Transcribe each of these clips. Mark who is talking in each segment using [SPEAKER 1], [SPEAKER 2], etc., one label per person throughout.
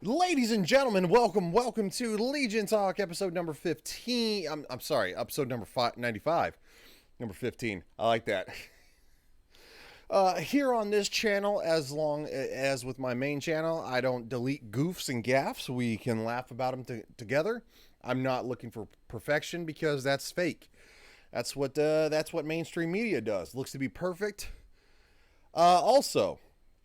[SPEAKER 1] Ladies and gentlemen, welcome to Legion Talk, episode number 15. I'm sorry, episode number 95. Number 15. I like that. Here on this channel, as long as with my main channel, I don't delete goofs and gaffs. We can laugh about them together. I'm not looking for perfection because that's fake. That's what mainstream media does. Looks to be perfect. Also,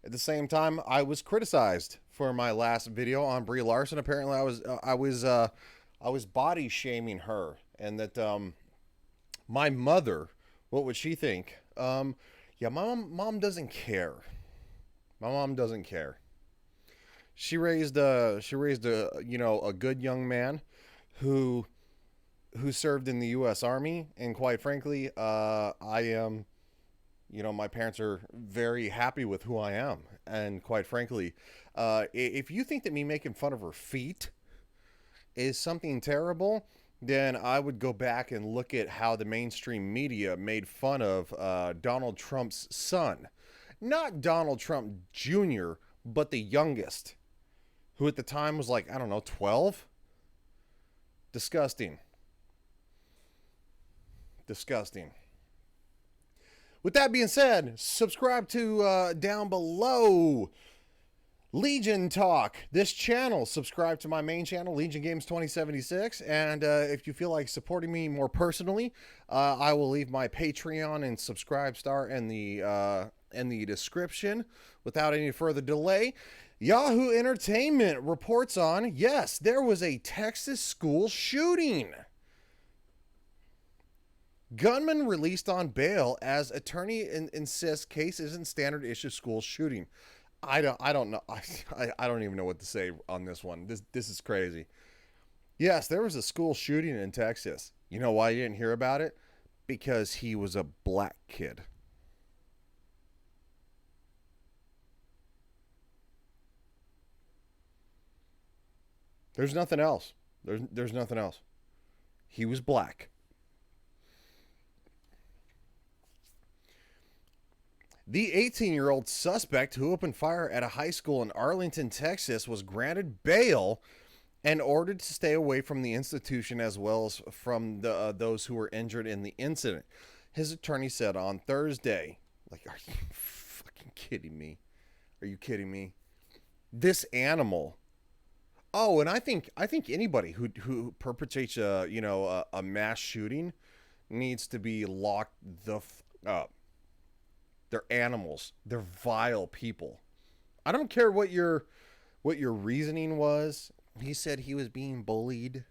[SPEAKER 1] at the same time, I was criticized for my last video on Brie Larson. Apparently, I was body shaming her, and that my mother, what would she think? Yeah, my mom doesn't care. My mom doesn't care. She raised a a good young man who served in the U.S. Army, and quite frankly, I am. My parents are very happy with who I am. And quite frankly, if you think that me making fun of her feet is something terrible, then I would go back and look at how the mainstream media made fun of Donald Trump's son. Not Donald Trump Jr., but the youngest, who at the time was like, I don't know, 12? Disgusting. Disgusting. With that being said, subscribe to down below Legion Talk, this channel. Subscribe to my main channel, Legion Games 2076. And if you feel like supporting me more personally, I will leave my Patreon and subscribe star in the description. Without any further delay, Yahoo Entertainment reports on, yes, there was a Texas school shooting. Gunman released on bail as attorney insists case isn't standard issue school shooting. I don't know. I don't even know what to say on this one. This is crazy. Yes, there was a school shooting in Texas. You know why you didn't hear about it? Because he was a black kid. There's nothing else. There's nothing else. He was black. The 18-year-old suspect who opened fire at a high school in Arlington, Texas, was granted bail and ordered to stay away from the institution as well as from those who were injured in the incident. His attorney said on Thursday, like, are you fucking kidding me? Are you kidding me? This animal. Oh, and I think anybody who perpetrates a mass shooting needs to be locked the up. They're animals. They're vile people. I don't care what your reasoning was. He said he was being bullied.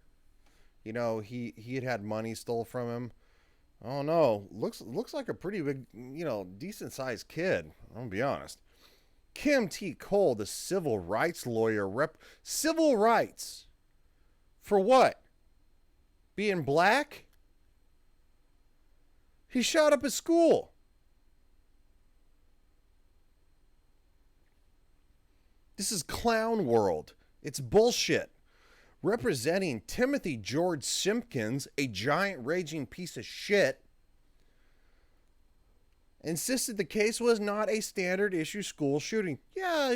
[SPEAKER 1] He had money stole from him. Oh no, looks like a pretty big, decent sized kid. I'm gonna be honest. Kim T. Cole, the civil rights lawyer, civil rights for what? Being black? He shot up his school. This is clown world. It's bullshit. Representing Timothy George Simpkins, a giant raging piece of shit, insisted the case was not a standard issue school shooting. Yeah,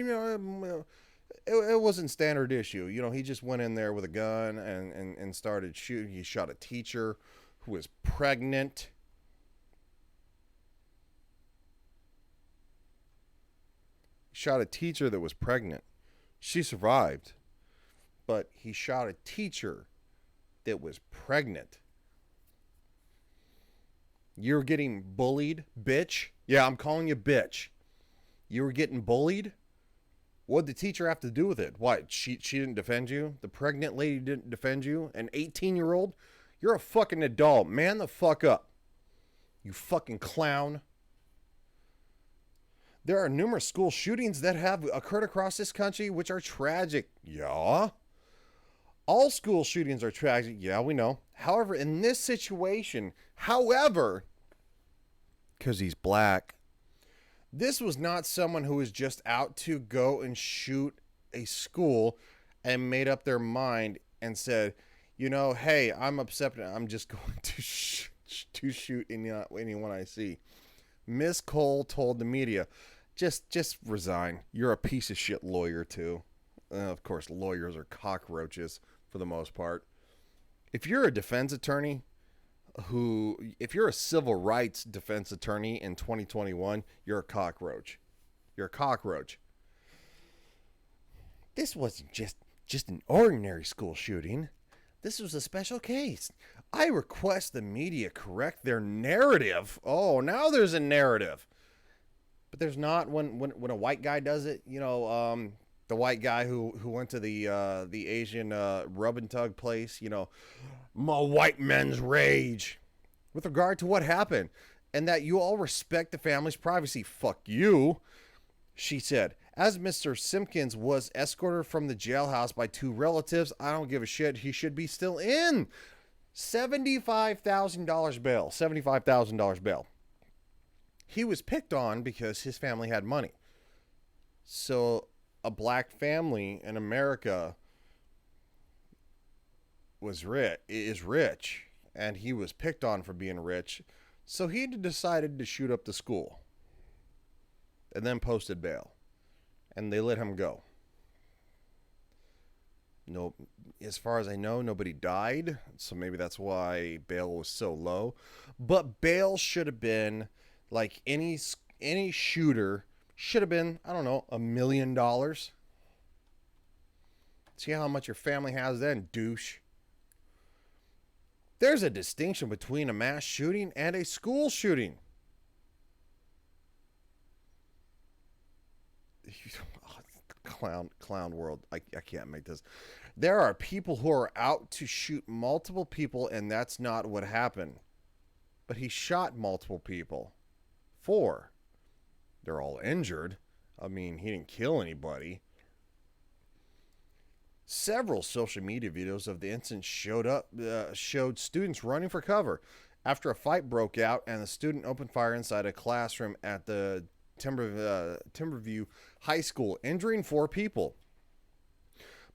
[SPEAKER 1] it wasn't standard issue. He just went in there with a gun and started shooting. He shot a teacher who was pregnant. Shot a teacher that was pregnant. She survived, but he shot a teacher that was pregnant. You're getting bullied, bitch. Yeah, I'm calling you bitch. You were getting bullied? What'd the teacher have to do with it? What, she didn't defend you? The pregnant lady didn't defend you? An 18-year-old? You're a fucking adult. Man the fuck up. You fucking clown. There are numerous school shootings that have occurred across this country which are tragic. Yeah. All school shootings are tragic. Yeah, we know. However, in this situation, because he's black, this was not someone who was just out to go and shoot a school and made up their mind and said, hey, I'm upset. I'm just going to shoot anyone I see. Miss Cole told the media, just resign. You're a piece of shit lawyer too. Of course, lawyers are cockroaches for the most part. If you're a defense attorney if you're a civil rights defense attorney in 2021, you're a cockroach. You're a cockroach. This wasn't just an ordinary school shooting. This was a special case. I request the media correct their narrative. Oh, now there's a narrative. But there's not when a white guy does it. The white guy who went to the Asian rub and tug place. My white men's rage with regard to what happened, and that you all respect the family's privacy. Fuck you, she said. As Mr. Simpkins was escorted from the jailhouse by two relatives, I don't give a shit. He should be still in. $75,000 bail. $75,000 bail. He was picked on because his family had money. So a black family in America is rich, and he was picked on for being rich. So he decided to shoot up the school and then posted bail. And they let him go. No, as far as I know, nobody died. So maybe that's why bail was so low. But bail should have been like any shooter should have been, I don't know, $1 million. See how much your family has then, douche. There's a distinction between a mass shooting and a school shooting. Clown world. I can't make this. There are people who are out to shoot multiple people, and that's not what happened. But he shot multiple people. 4. They're all injured. I mean, he didn't kill anybody. Several social media videos of the incident showed students running for cover after a fight broke out and the student opened fire inside a classroom at the Timberview High School, injuring 4 people.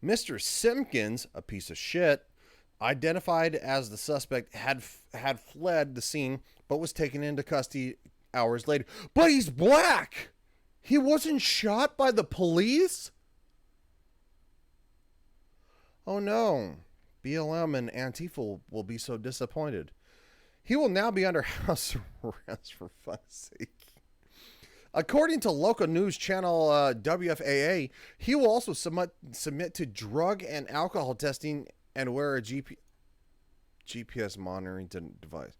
[SPEAKER 1] Mr. Simpkins, a piece of shit, identified as the suspect, had fled the scene but was taken into custody hours later. But he's black! He wasn't shot by the police? Oh no, BLM and Antifa will be so disappointed. He will now be under house arrest, for fuck's sake. According to local news channel WFAA, he will also submit to drug and alcohol testing and wear a GPS monitoring device.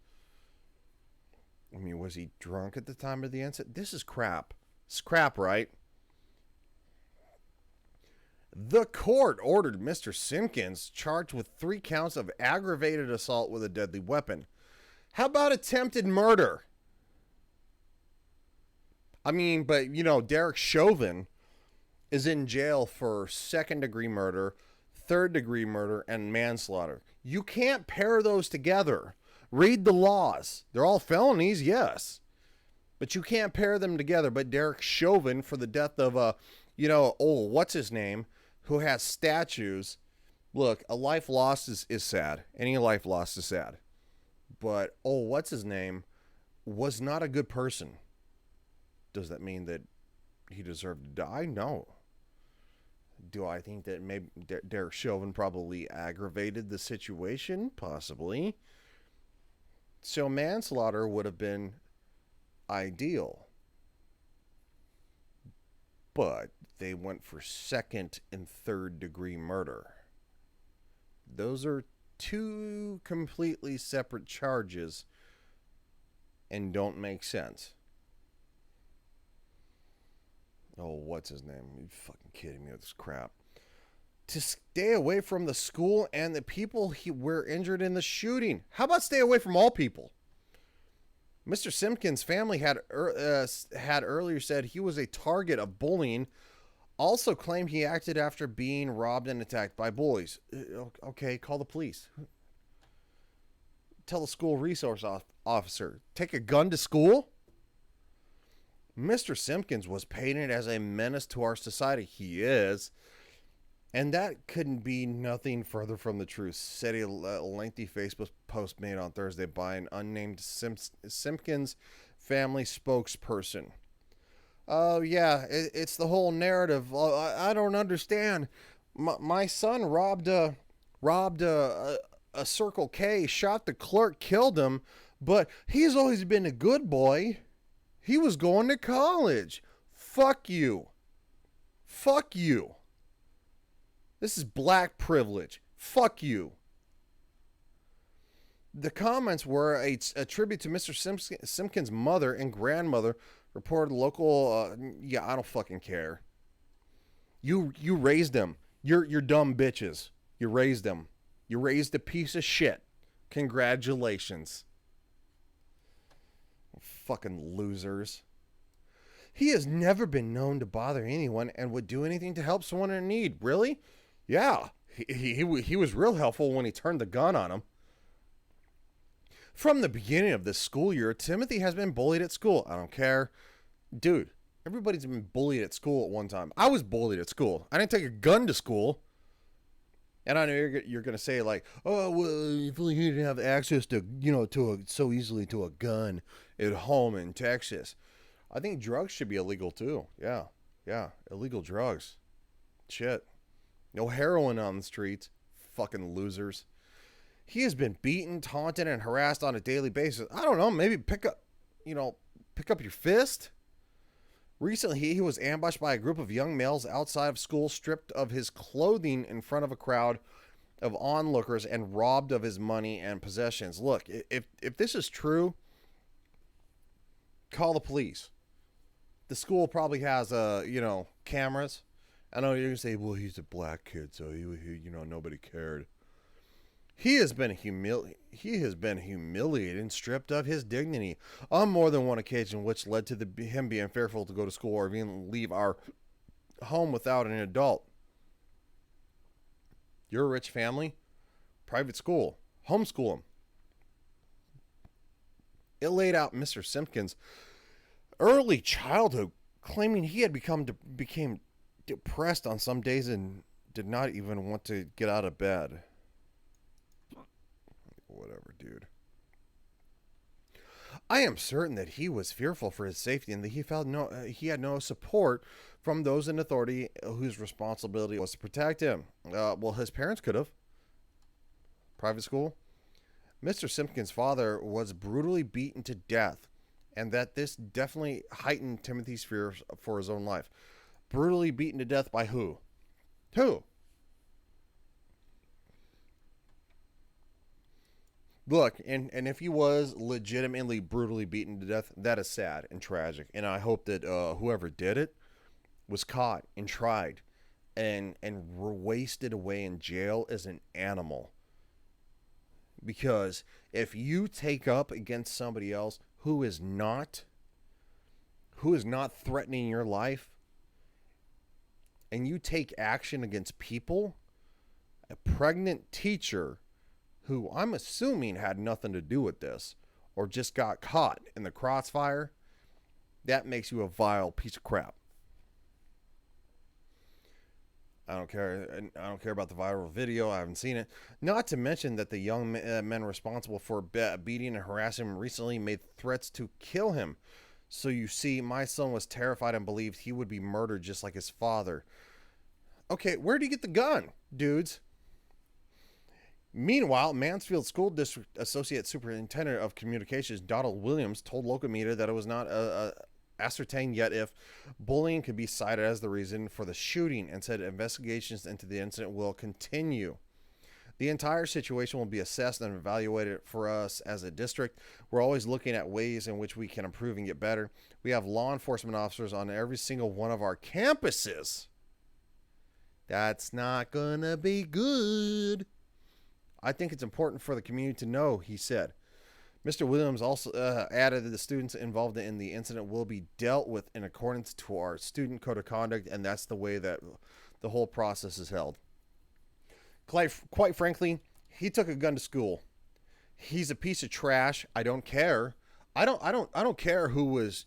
[SPEAKER 1] I mean, was he drunk at the time of the incident? This is crap. It's crap, right? The court ordered Mr. Simpkins charged with 3 counts of aggravated assault with a deadly weapon. How about attempted murder? I mean, but, Derek Chauvin is in jail for 2nd-degree murder, 3rd-degree murder, and manslaughter. You can't pair those together. Read the laws. They're all felonies, yes. But you can't pair them together. But Derek Chauvin, for the death of, what's his name, who has statues. Look, a life lost is sad. Any life lost is sad. But, what's his name, was not a good person. Does that mean that he deserved to die? No. Do I think that maybe Derek Chauvin probably aggravated the situation? Possibly. So manslaughter would have been ideal. But they went for 2nd and 3rd-degree murder. Those are 2 completely separate charges and don't make sense. Oh, what's his name? Are you fucking kidding me with this crap? To stay away from the school and the people who were injured in the shooting. How about stay away from all people? Mr. Simpkins' family had earlier said he was a target of bullying. Also claimed he acted after being robbed and attacked by bullies. Okay, call the police. Tell the school resource officer. Take a gun to school? Mr. Simpkins was painted as a menace to our society. He is. And that couldn't be nothing further from the truth, said a lengthy Facebook post made on Thursday by an unnamed Simpkins family spokesperson. Oh yeah, it's the whole narrative. I don't understand. My son robbed a Circle K, shot the clerk, killed him, but he's always been a good boy. He was going to college. Fuck you. Fuck you. This is black privilege. Fuck you. The comments were a tribute to Mr. Simpkins' mother and grandmother, reported local. Yeah, I don't fucking care. You raised them. You're dumb bitches. You raised them. You raised a piece of shit. Congratulations. Fucking losers. He has never been known to bother anyone and would do anything to help someone in need. Really? Yeah. He was real helpful when he turned the gun on him. From the beginning of this school year, Timothy has been bullied at school. I don't care. Dude, everybody's been bullied at school at one time. I was bullied at school. I didn't take a gun to school. And I know you're going to say like, oh, well, if only you didn't have access to, so easily to a gun at home in Texas. I think drugs should be illegal too. Yeah. Yeah. Illegal drugs. Shit. No heroin on the streets. Fucking losers. He has been beaten, taunted, and harassed on a daily basis. I don't know. Maybe pick up your fist. Recently, he was ambushed by a group of young males outside of school, stripped of his clothing in front of a crowd of onlookers, and robbed of his money and possessions. Look, if this is true, call the police. The school probably has cameras. I know you're gonna say, well, he's a black kid, so he nobody cared. He has been humiliated and stripped of his dignity on more than one occasion, which led to him being fearful to go to school or even leave our home without an adult. You're a rich family, private school, homeschool him. It laid out Mr. Simpkins' early childhood, claiming he had became depressed on some days and did not even want to get out of bed. Whatever, dude. I am certain that he was fearful for his safety and that he had no support from those in authority whose responsibility was to protect him. Well, his parents could have. Private school. Mr. Simpkins' father was brutally beaten to death, and that this definitely heightened Timothy's fears for his own life. Brutally beaten to death by who? Who? Look, and if he was legitimately brutally beaten to death, that is sad and tragic. And I hope that whoever did it was caught and tried and wasted away in jail as an animal. Because if you take up against somebody else who is not threatening your life, and you take action against people, a pregnant teacher who I'm assuming had nothing to do with this or just got caught in the crossfire, that makes you a vile piece of crap. I don't care. I don't care about the viral video. I haven't seen it. Not to mention that the young men responsible for beating and harassing him recently made threats to kill him. So you see, my son was terrified and believed he would be murdered just like his father. Okay, where did he get the gun, dudes? Meanwhile, Mansfield School District Associate Superintendent of Communications Donald Williams told local media that it was not ascertained yet if bullying could be cited as the reason for the shooting, and said investigations into the incident will continue. The entire situation will be assessed and evaluated for us as a district. We're always looking at ways in which we can improve and get better. We have law enforcement officers on every single one of our campuses. That's not gonna be good. I think it's important for the community to know, he said. Mr. Williams also added that the students involved in the incident will be dealt with in accordance to our student code of conduct, and that's the way that the whole process is held. Quite frankly, he took a gun to school. He's a piece of trash. I don't care. I don't care who was,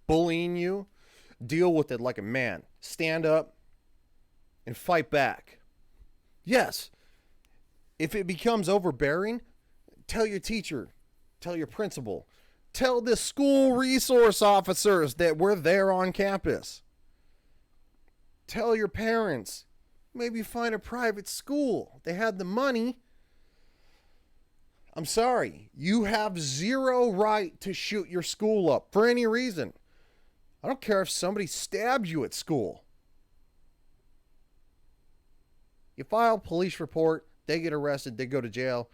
[SPEAKER 1] bullying you. Deal with it like a man. Stand up and fight back. Yes. If it becomes overbearing, tell your teacher, tell your principal, Tell the school resource officers that we're there on campus. Tell your parents. Maybe find a private school. They had the money. I'm sorry. You have zero right to shoot your school up for any reason. I don't care if somebody stabs you at school. You file a police report, they get arrested, they go to jail,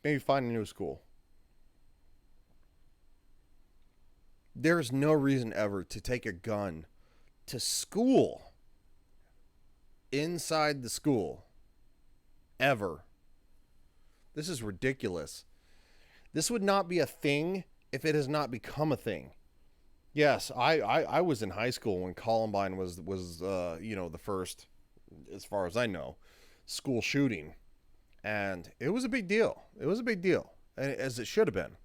[SPEAKER 1] maybe find a new school. There's no reason ever to take a gun to school, inside the school, ever. This is ridiculous. This would not be a thing if it has not become a thing. Yes, I was in high school when Columbine was the first, as far as I know, school shooting. And it was a big deal. It was a big deal, as it should have been.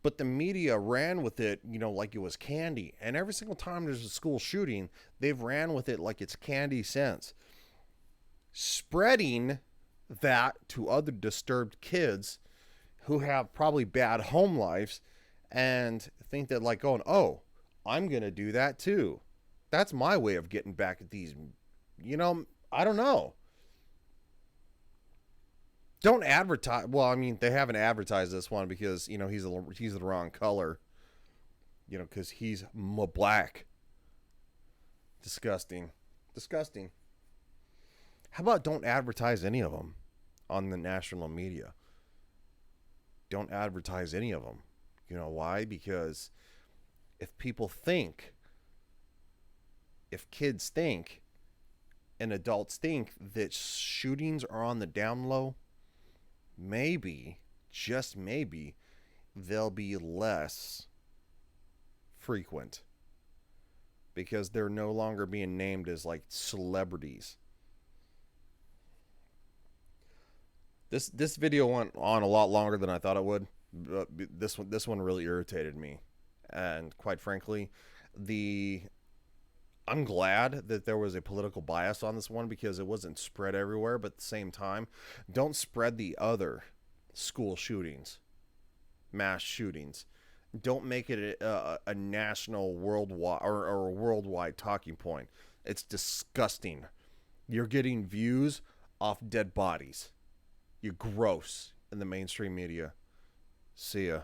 [SPEAKER 1] But the media ran with it, like it was candy. And every single time there's a school shooting, they've ran with it like it's candy sense. Spreading that to other disturbed kids who have probably bad home lives and think that oh, I'm going to do that too. That's my way of getting back at these, I don't know. Don't advertise. Well, I mean, they haven't advertised this one because, he's the wrong color, because he's black. Disgusting. Disgusting. How about don't advertise any of them on the national media? Don't advertise any of them. You know why? Because if kids think, and adults think that shootings are on the down low, maybe, just maybe, they'll be less frequent because they're no longer being named as celebrities. This video went on a lot longer than I thought it would. This one really irritated me, and quite frankly, I'm glad that there was a political bias on this one because it wasn't spread everywhere. But at the same time, don't spread the other school shootings, mass shootings. Don't make it a national, worldwide, or a worldwide talking point. It's disgusting. You're getting views off dead bodies. You're gross in the mainstream media. See ya.